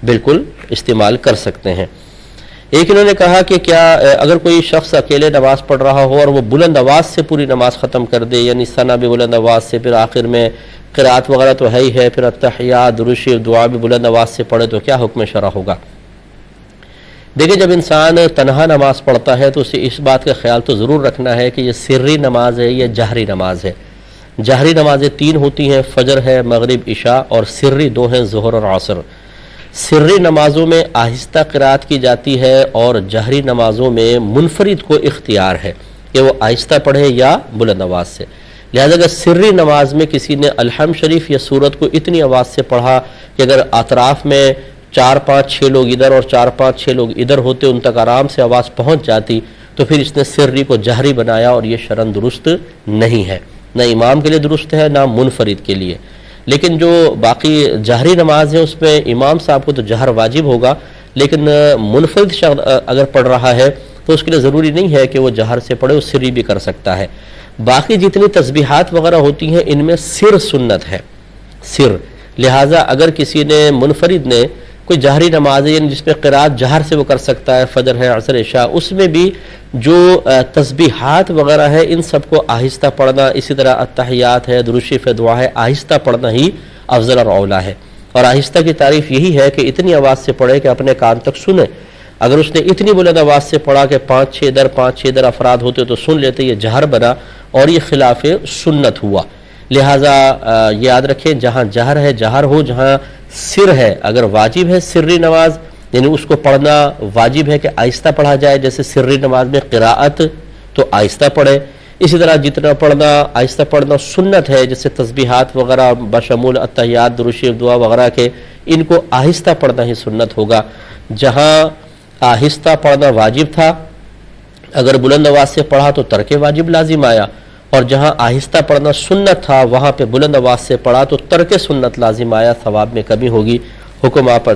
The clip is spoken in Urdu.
بالکل استعمال کر سکتے ہیں۔ ایک انہوں نے کہا کہ کیا اگر کوئی شخص اکیلے نماز پڑھ رہا ہو اور وہ بلند آواز سے پوری نماز ختم کر دے، یعنی ثنا بھی بلند آواز سے، پھر آخر میں قرات وغیرہ تو ہے ہی ہے، پھر التحیات درود شریف دعا بھی بلند آواز سے پڑھے تو کیا حکم شرع ہوگا؟ دیکھیں، جب انسان تنہا نماز پڑھتا ہے تو اسے اس بات کا خیال تو ضرور رکھنا ہے کہ یہ سری نماز ہے یا جہری نماز ہے۔ جہری نمازیں 3 ہوتی ہیں، فجر ہے، مغرب، عشاء، اور سری 2 ہیں، ظہر اور عصر۔ سری نمازوں میں آہستہ قرات کی جاتی ہے اور جہری نمازوں میں منفرد کو اختیار ہے کہ وہ آہستہ پڑھے یا بلند آواز سے۔ لہذا اگر سری نماز میں کسی نے الحمد شریف یا سورت کو اتنی آواز سے پڑھا کہ اگر اطراف میں 4 5 6 لوگ ادھر اور 4 5 6 لوگ ادھر ہوتے، ان تک آرام سے آواز پہنچ جاتی، تو پھر اس نے سری کو جہری بنایا اور یہ شرعاً درست نہیں ہے، نہ امام کے لیے درست ہے نہ منفرد کے لیے۔ لیکن جو باقی جہری نماز ہے اس میں امام صاحب کو تو جہر واجب ہوگا، لیکن منفرد شخص اگر پڑھ رہا ہے تو اس کے لیے ضروری نہیں ہے کہ وہ جہر سے پڑھے، وہ سری بھی کر سکتا ہے۔ باقی جتنی تسبیحات وغیرہ ہوتی ہیں ان میں سر سنت ہے، سر۔ لہٰذا اگر کسی نے منفرد نے کوئی جہری نماز ہے یعنی جس میں قرات جہر سے وہ کر سکتا ہے، فجر ہے، عصر، عشاء، اس میں بھی جو تسبیحات وغیرہ ہے ان سب کو آہستہ پڑھنا، اسی طرح التحیات ہے، درود شریف دعا ہے، آہستہ پڑھنا ہی افضل اور اولیٰ ہے۔ اور آہستہ کی تعریف یہی ہے کہ اتنی آواز سے پڑھے کہ اپنے کان تک سنے۔ اگر اس نے اتنی بلند آواز سے پڑھا کہ 5 6 ادھر 5 6 ادھر افراد ہوتے تو سن لیتے، یہ جہر بنا اور یہ خلاف سنت ہوا۔ لہٰذا یاد رکھیں، جہاں جہر ہے جہر ہو، جہاں سر ہے، اگر واجب ہے سری نماز یعنی اس کو پڑھنا واجب ہے کہ آہستہ پڑھا جائے، جیسے سری نماز میں قراءت تو آہستہ پڑھے، اسی طرح جتنا پڑھنا آہستہ پڑھنا سنت ہے، جیسے تسبیحات وغیرہ بشمول التحیات درود شریف دعا وغیرہ کے، ان کو آہستہ پڑھنا ہی سنت ہوگا۔ جہاں آہستہ پڑھنا واجب تھا اگر بلند آواز سے پڑھا تو ترک واجب لازم آیا، اور جہاں آہستہ پڑھنا سنت تھا وہاں پہ بلند آواز سے پڑھا تو ترک سنت لازم آیا، ثواب میں کمی ہوگی۔ حکم آپ